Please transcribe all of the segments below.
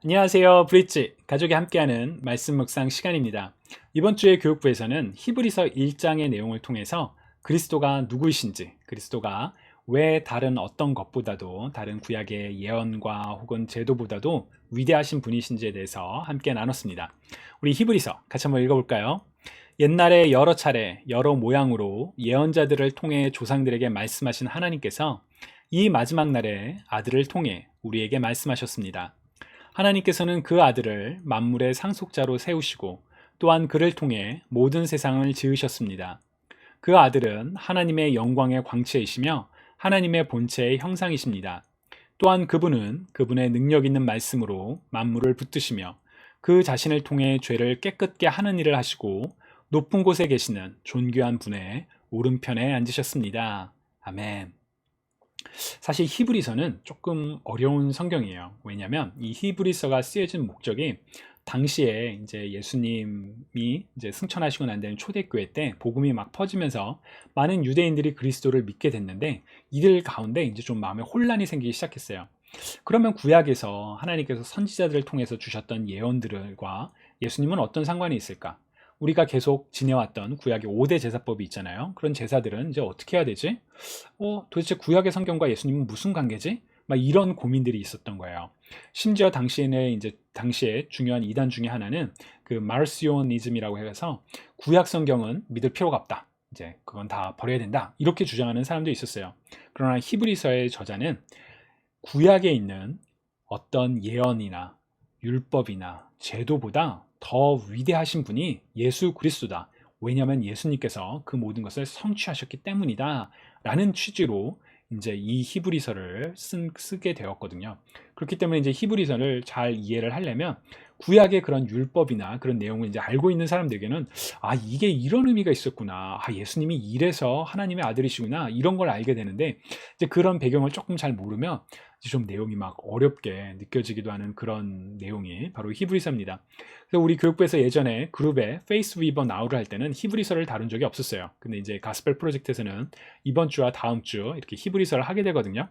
안녕하세요. 브릿지 가족이 함께하는 말씀 묵상 시간입니다. 이번 주에 교육부에서는 히브리서 1장의 내용을 통해서 그리스도가 누구이신지, 그리스도가 왜 다른 어떤 것보다도 다른 구약의 예언과 혹은 제도보다도 위대하신 분이신지에 대해서 함께 나눴습니다. 우리 히브리서 같이 한번 읽어볼까요? 옛날에 여러 차례 여러 모양으로 예언자들을 통해 조상들에게 말씀하신 하나님께서 이 마지막 날에 아들을 통해 우리에게 말씀하셨습니다. 하나님께서는 그 아들을 만물의 상속자로 세우시고 또한 그를 통해 모든 세상을 지으셨습니다. 그 아들은 하나님의 영광의 광채이시며 하나님의 본체의 형상이십니다. 또한 그분은 그분의 능력 있는 말씀으로 만물을 붙드시며 그 자신을 통해 죄를 깨끗게 하는 일을 하시고 높은 곳에 계시는 존귀한 분의 오른편에 앉으셨습니다. 아멘. 사실 히브리서는 조금 어려운 성경이에요. 왜냐하면 이 히브리서가 쓰여진 목적이 당시에 이제 예수님이 이제 승천하시고 난 다음에 초대교회 때 복음이 막 퍼지면서 많은 유대인들이 그리스도를 믿게 됐는데 이들 가운데 이제 좀 마음에 혼란이 생기기 시작했어요. 그러면 구약에서 하나님께서 선지자들을 통해서 주셨던 예언들과 예수님은 어떤 상관이 있을까? 우리가 계속 지내왔던 구약의 5대 제사법이 있잖아요. 그런 제사들은 이제 어떻게 해야 되지? 도대체 구약의 성경과 예수님은 무슨 관계지? 막 이런 고민들이 있었던 거예요. 심지어 당시에는 이제 당시에 중요한 이단 중에 하나는 그 마르시오니즘이라고 해서 구약 성경은 믿을 필요가 없다. 이제 그건 다 버려야 된다. 이렇게 주장하는 사람도 있었어요. 그러나 히브리서의 저자는 구약에 있는 어떤 예언이나 율법이나 제도보다 더 위대하신 분이 예수 그리스도다. 왜냐하면 예수님께서 그 모든 것을 성취하셨기 때문이다. 라는 취지로 이제 이 히브리서를 쓰게 되었거든요. 그렇기 때문에 이제 히브리서를 잘 이해를 하려면 구약의 그런 율법이나 그런 내용을 이제 알고 있는 사람들에게는 이게 이런 의미가 있었구나. 예수님이 이래서 하나님의 아들이시구나. 이런 걸 알게 되는데 이제 그런 배경을 조금 잘 모르면 좀 내용이 막 어렵게 느껴지기도 하는 그런 내용이 바로 히브리서입니다. 그래서 우리 교육부에서 예전에 그룹에 페이스 위버 나우를 할 때는 히브리서를 다룬 적이 없었어요. 근데 이제 가스펠 프로젝트에서는 이번 주와 다음 주 이렇게 히브리서를 하게 되거든요.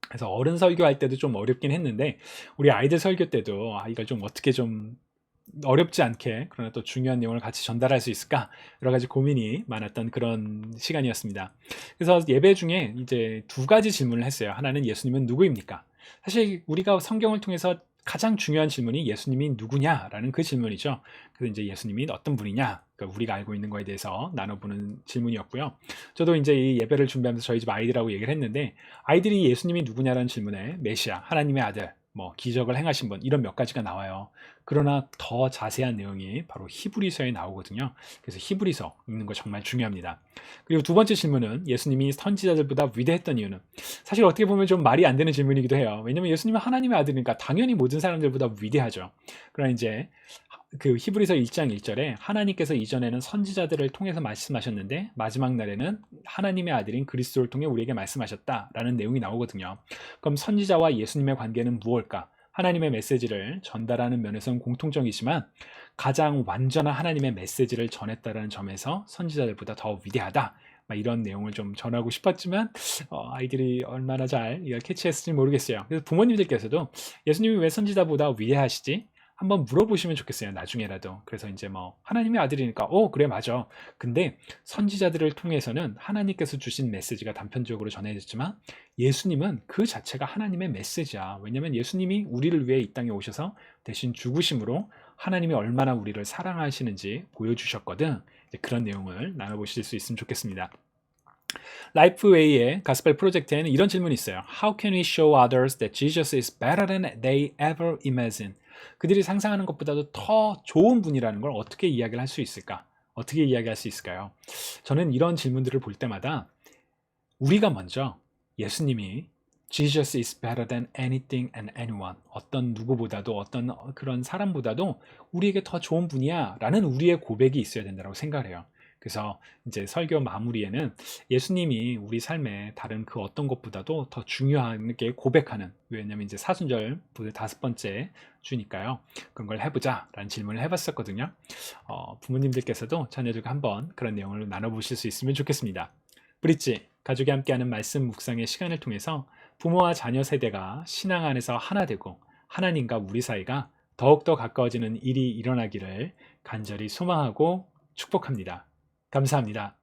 그래서 어른 설교할 때도 좀 어렵긴 했는데 우리 아이들 설교 때도 이걸 좀 어떻게 좀 어렵지 않게 그러나 또 중요한 내용을 같이 전달할 수 있을까 여러 가지 고민이 많았던 그런 시간이었습니다. 그래서 예배 중에 이제 두 가지 질문을 했어요. 하나는 예수님은 누구입니까? 사실 우리가 성경을 통해서 가장 중요한 질문이 예수님이 누구냐라는 그 질문이죠. 그래서 이제 예수님이 어떤 분이냐, 그러니까 우리가 알고 있는 거에 대해서 나눠보는 질문이었고요. 저도 이제 이 예배를 준비하면서 저희 집 아이들하고 얘기를 했는데 아이들이 예수님이 누구냐라는 질문에 메시아, 하나님의 아들, 뭐 기적을 행하신 분 이런 몇 가지가 나와요. 그러나 더 자세한 내용이 바로 히브리서에 나오거든요. 그래서 히브리서 읽는 거 정말 중요합니다. 그리고 두 번째 질문은 예수님이 선지자들보다 위대했던 이유는 사실 어떻게 보면 좀 말이 안 되는 질문이기도 해요. 왜냐면 예수님은 하나님의 아들이니까 당연히 모든 사람들보다 위대하죠. 그러나 이제 그 히브리서 1장 1절에 하나님께서 이전에는 선지자들을 통해서 말씀하셨는데 마지막 날에는 하나님의 아들인 그리스도를 통해 우리에게 말씀하셨다라는 내용이 나오거든요. 그럼 선지자와 예수님의 관계는 무엇일까? 하나님의 메시지를 전달하는 면에서는 공통점이지만 가장 완전한 하나님의 메시지를 전했다는 점에서 선지자들보다 더 위대하다. 이런 내용을 좀 전하고 싶었지만 아이들이 얼마나 잘 이걸 캐치했을지 모르겠어요. 그래서 부모님들께서도 예수님이 왜 선지자보다 위대하시지? 한번 물어보시면 좋겠어요. 나중에라도. 그래서 이제 뭐 하나님의 아들이니까 그래 맞아. 근데 선지자들을 통해서는 하나님께서 주신 메시지가 단편적으로 전해졌지만 예수님은 그 자체가 하나님의 메시지야. 왜냐하면 예수님이 우리를 위해 이 땅에 오셔서 대신 죽으심으로 하나님이 얼마나 우리를 사랑하시는지 보여주셨거든. 그런 내용을 나눠보실 수 있으면 좋겠습니다. 라이프웨이의 가스펠 프로젝트에는 이런 질문이 있어요. How can we show others that Jesus is better than they ever imagine? 그들이 상상하는 것보다도 더 좋은 분이라는 걸 어떻게 이야기를 할 수 있을까? 어떻게 이야기할 수 있을까요? 저는 이런 질문들을 볼 때마다 우리가 먼저 예수님이 Jesus is better than anything and anyone. 어떤 누구보다도 어떤 그런 사람보다도 우리에게 더 좋은 분이야 라는 우리의 고백이 있어야 된다고 생각을 해요. 그래서 이제 설교 마무리에는 예수님이 우리 삶에 다른 그 어떤 것보다도 더 중요하게 고백하는, 왜냐면 이제 사순절 다섯 번째 주니까요. 그런 걸 해보자 라는 질문을 해봤었거든요. 부모님들께서도 자녀들과 한번 그런 내용을 나눠보실 수 있으면 좋겠습니다. 브릿지, 가족이 함께하는 말씀 묵상의 시간을 통해서 부모와 자녀 세대가 신앙 안에서 하나 되고 하나님과 우리 사이가 더욱더 가까워지는 일이 일어나기를 간절히 소망하고 축복합니다. 감사합니다.